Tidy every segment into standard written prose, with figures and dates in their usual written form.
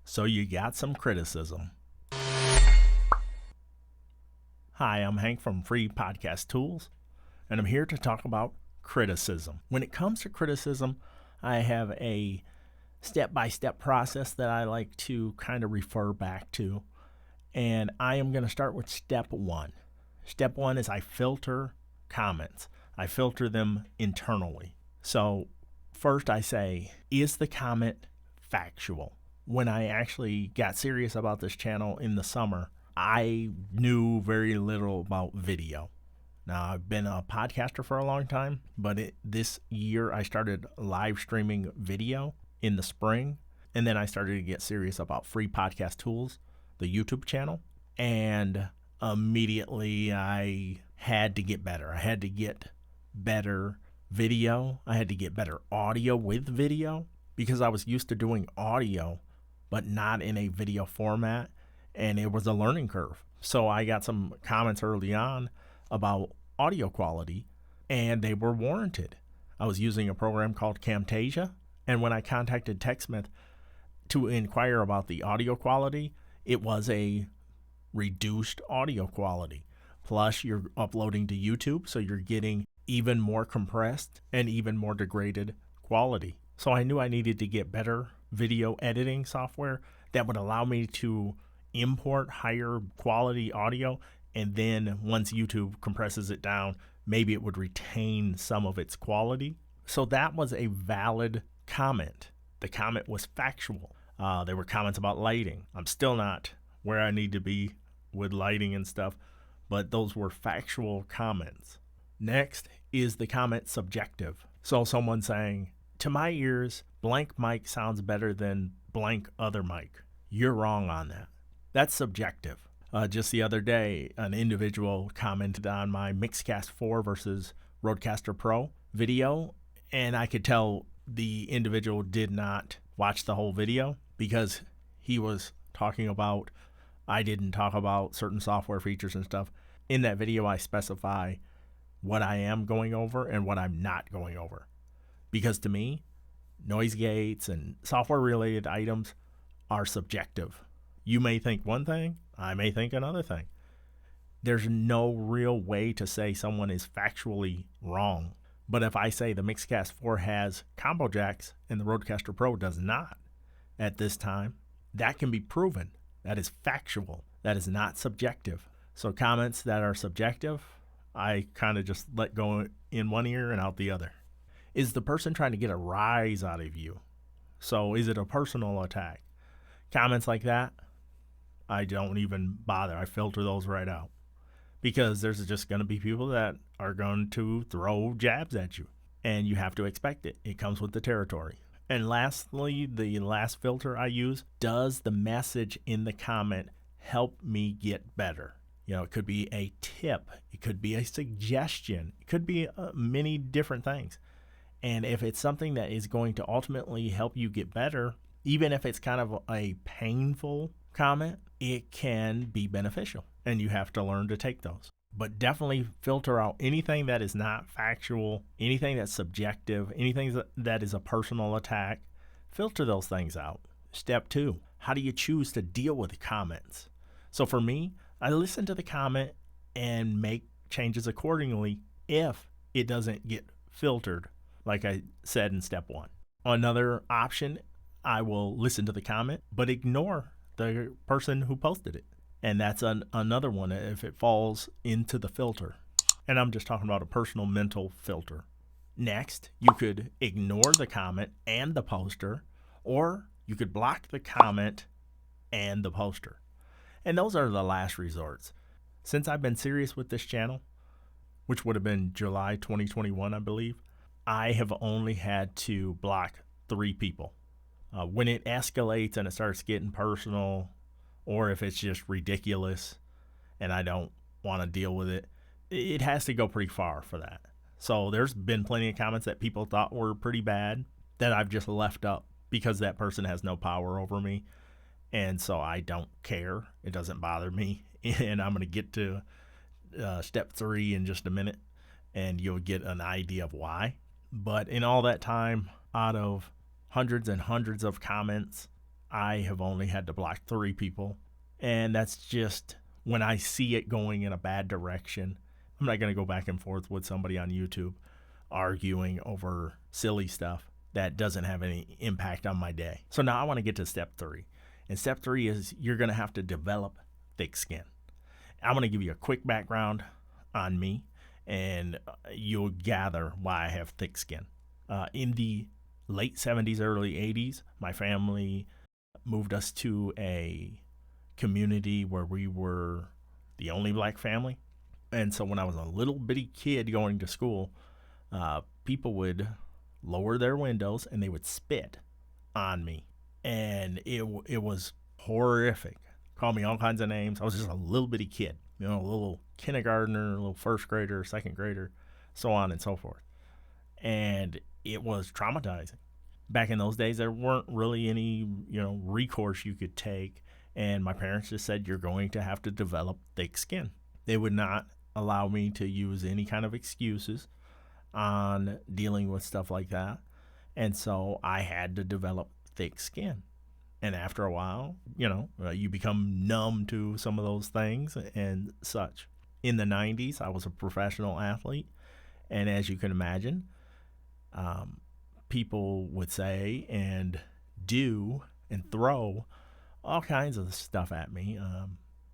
So you got some criticism. Hi, I'm Hank from Free Podcast Tools, and I'm here to talk about criticism. When it comes to criticism, I have a step-by-step process that I like to kind of refer back to, and I am going to start with step one. Step one is I filter comments. I filter them internally. So first I say, is the comment factual? When I actually got serious about this channel in the summer, I knew very little about video. Now, I've been a podcaster for a long time, but this year I started live streaming video in the spring, and then I started to get serious about Free Podcast Tools, the YouTube channel, and immediately I had to get better. I had to get better video. I had to get better audio with video because I was used to doing audio, but not in a video format, and it was a learning curve. So I got some comments early on about audio quality, and they were warranted. I was using a program called Camtasia, and when I contacted TechSmith to inquire about the audio quality, it was a reduced audio quality. Plus, you're uploading to YouTube, so you're getting even more compressed and even more degraded quality. So I knew I needed to get better video editing software that would allow me to import higher quality audio, and then once YouTube compresses it down, maybe it would retain some of its quality. So that was a valid comment. The comment was factual. There were comments about lighting. I'm still not where I need to be with lighting and stuff, but those were factual comments. Next is the comment subjective. So someone saying, to my ears, blank mic sounds better than blank other mic. You're wrong on that. That's subjective. Just the other day, an individual commented on my Mixcast 4 versus Rodecaster Pro video, and I could tell the individual did not watch the whole video because he was talking about, I didn't talk about certain software features and stuff. In that video, I specify what I am going over and what I'm not going over. Because to me, noise gates and software-related items are subjective. You may think one thing, I may think another thing. There's no real way to say someone is factually wrong. But if I say the Mixcast 4 has combo jacks and the Rodecaster Pro does not at this time, that can be proven. That is factual. That is not subjective. So comments that are subjective, I kind of just let go in one ear and out the other. Is the person trying to get a rise out of you? So is it a personal attack? Comments like that, I don't even bother. I filter those right out because there's just going to be people that are going to throw jabs at you, and you have to expect it. It comes with the territory. And lastly, the last filter I use, does the message in the comment help me get better? You know, it could be a tip. It could be a suggestion. It could be many different things. And if it's something that is going to ultimately help you get better, even if it's kind of a painful comment, it can be beneficial. And you have to learn to take those. But definitely filter out anything that is not factual, anything that's subjective, anything that is a personal attack. Filter those things out. Step two, how do you choose to deal with comments? So for me, I listen to the comment and make changes accordingly if it doesn't get filtered, like I said in step one. Another option, I will listen to the comment, but ignore the person who posted it. And that's another one if it falls into the filter. And I'm just talking about a personal mental filter. Next, you could ignore the comment and the poster, or you could block the comment and the poster. And those are the last resorts. Since I've been serious with this channel, which would have been July 2021, I believe, I have only had to block 3 people. When it escalates and it starts getting personal, or if it's just ridiculous and I don't want to deal with it, it has to go pretty far for that. So there's been plenty of comments that people thought were pretty bad that I've just left up because that person has no power over me. And so I don't care. It doesn't bother me. And I'm going to get to step 3 in just a minute, and you'll get an idea of why. But in all that time, out of hundreds and hundreds of comments, I have only had to block 3 people. And that's just when I see it going in a bad direction. I'm not going to go back and forth with somebody on YouTube arguing over silly stuff that doesn't have any impact on my day. So now I want to get to step 3. And step 3 is you're going to have to develop thick skin. I'm going to give you a quick background on me, and you'll gather why I have thick skin. In the late 70s, early 80s, my family moved us to a community where we were the only black family. And so when I was a little bitty kid going to school, people would lower their windows and they would spit on me. And it was horrific. Called me all kinds of names. I was just a little bitty kid, a little kindergartner, a little first grader, second grader, so on and so forth. And it was traumatizing. Back in those days, there weren't really any, recourse you could take. And my parents just said, you're going to have to develop thick skin. They would not allow me to use any kind of excuses on dealing with stuff like that. And so I had to develop thick skin. And after a while, you become numb to some of those things and such. In the 90s, I was a professional athlete. And as you can imagine, people would say and do and throw all kinds of stuff at me.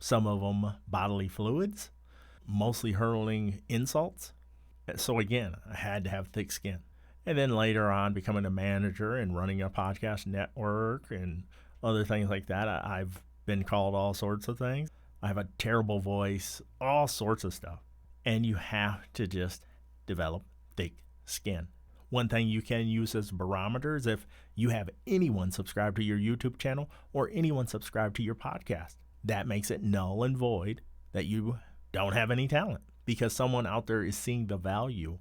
Some of them bodily fluids, mostly hurling insults. So again, I had to have thick skin. And then later on, becoming a manager and running a podcast network and other things like that, I've been called all sorts of things. I have a terrible voice, all sorts of stuff. And you have to just develop thick skin. One thing you can use as a barometer is if you have anyone subscribe to your YouTube channel or anyone subscribe to your podcast. That makes it null and void that you don't have any talent, because someone out there is seeing the value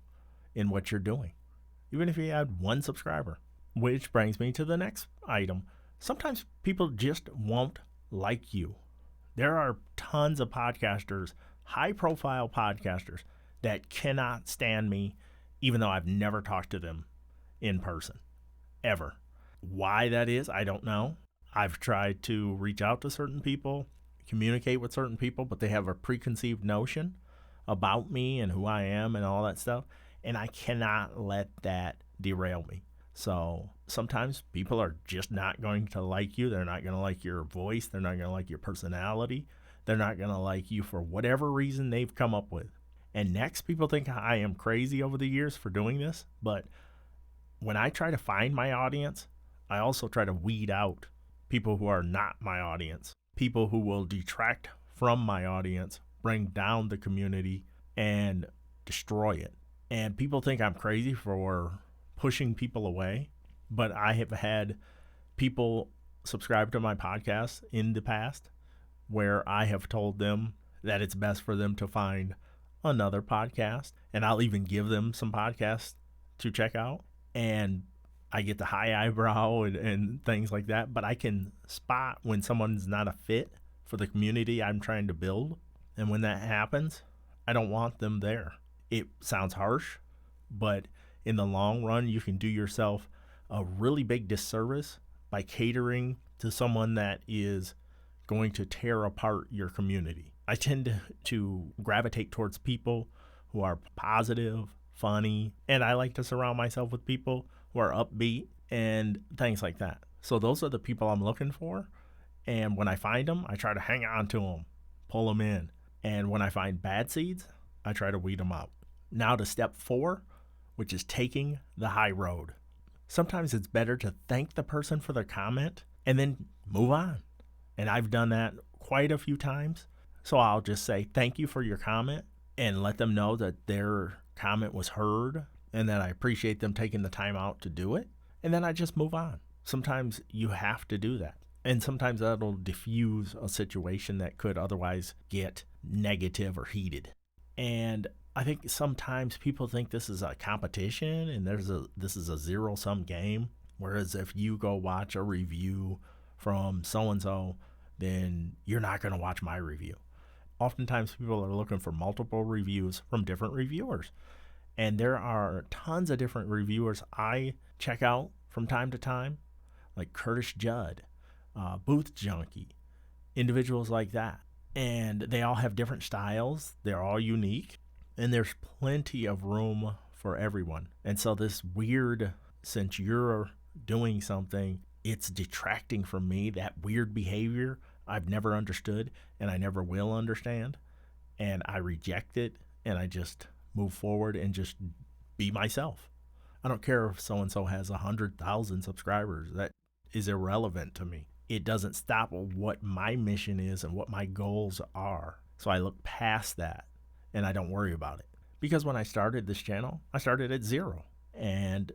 in what you're doing, even if you had 1 subscriber. Which brings me to the next item. Sometimes people just won't like you. There are tons of podcasters, high-profile podcasters, that cannot stand me, even though I've never talked to them in person, ever. Why that is, I don't know. I've tried to reach out to certain people, communicate with certain people, but they have a preconceived notion about me and who I am and all that stuff, and I cannot let that derail me. So sometimes people are just not going to like you. They're not going to like your voice. They're not going to like your personality. They're not going to like you for whatever reason they've come up with. And next, people think I am crazy over the years for doing this, but when I try to find my audience, I also try to weed out people who are not my audience, people who will detract from my audience, bring down the community, and destroy it. And people think I'm crazy for pushing people away, but I have had people subscribe to my podcast in the past where I have told them that it's best for them to find another podcast, and I'll even give them some podcasts to check out, and I get the high eyebrow and things like that, but I can spot when someone's not a fit for the community I'm trying to build, and when that happens, I don't want them there. It sounds harsh, but in the long run, you can do yourself a really big disservice by catering to someone that is going to tear apart your community. I tend to gravitate towards people who are positive, funny, and I like to surround myself with people who are upbeat and things like that. So those are the people I'm looking for. And when I find them, I try to hang on to them, pull them in. And when I find bad seeds, I try to weed them out. Now to step 4, which is taking the high road. Sometimes it's better to thank the person for their comment and then move on. And I've done that quite a few times. So I'll just say thank you for your comment and let them know that their comment was heard and that I appreciate them taking the time out to do it. And then I just move on. Sometimes you have to do that. And sometimes that'll diffuse a situation that could otherwise get negative or heated. And I think sometimes people think this is a competition and this is a zero-sum game. Whereas if you go watch a review from so-and-so, then you're not going to watch my review. Oftentimes people are looking for multiple reviews from different reviewers. And there are tons of different reviewers I check out from time to time, like Curtis Judd, Booth Junkie, individuals like that. And they all have different styles. They're all unique. And there's plenty of room for everyone. And so this weird, since you're doing something, it's detracting from me. That weird behavior I've never understood and I never will understand. And I reject it and I just move forward and just be myself. I don't care if so-and-so has 100,000 subscribers. That is irrelevant to me. It doesn't stop what my mission is and what my goals are. So I look past that and I don't worry about it. Because when I started this channel, I started at 0. And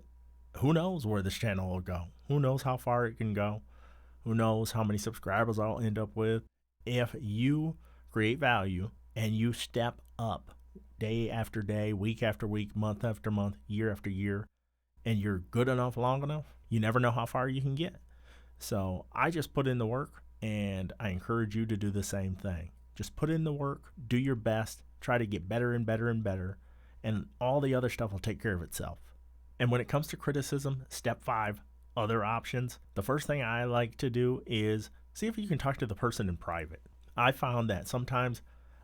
who knows where this channel will go? Who knows how far it can go? Who knows how many subscribers I'll end up with? If you create value and you step up day after day, week after week, month after month, year after year, and you're good enough long enough, you never know how far you can get. So I just put in the work, and I encourage you to do the same thing. Just put in the work, do your best, try to get better and better and better, and all the other stuff will take care of itself. And when it comes to criticism, step 5, other options, the first thing I like to do is see if you can talk to the person in private. I found that sometimes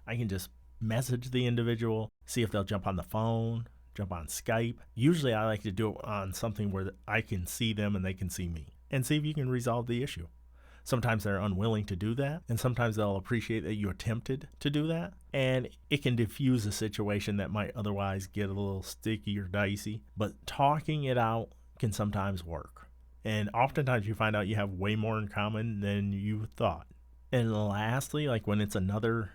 I can just message the individual, see if they'll jump on the phone, jump on Skype. Usually I like to do it on something where I can see them and they can see me, and see if you can resolve the issue. Sometimes they're unwilling to do that, and sometimes they'll appreciate that you attempted to do that, and it can diffuse a situation that might otherwise get a little sticky or dicey. But talking it out can sometimes work. And oftentimes you find out you have way more in common than you thought. And lastly, like when it's another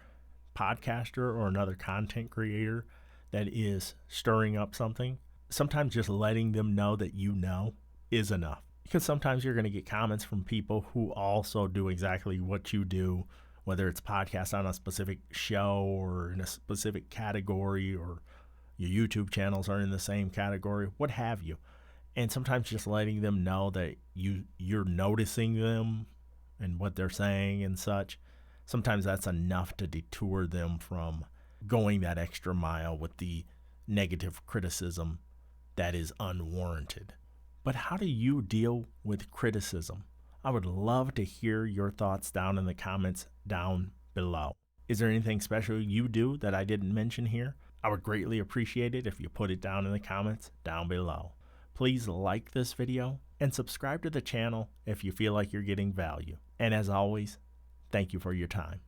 podcaster or another content creator that is stirring up something, sometimes just letting them know that you know is enough. Because sometimes you're going to get comments from people who also do exactly what you do, whether it's podcasts on a specific show or in a specific category, or your YouTube channels are in the same category, what have you. And sometimes just letting them know that you're noticing them and what they're saying and such, sometimes that's enough to detour them from going that extra mile with the negative criticism that is unwarranted. But how do you deal with criticism? I would love to hear your thoughts down in the comments down below. Is there anything special you do that I didn't mention here? I would greatly appreciate it if you put it down in the comments down below. Please like this video and subscribe to the channel if you feel like you're getting value. And as always, thank you for your time.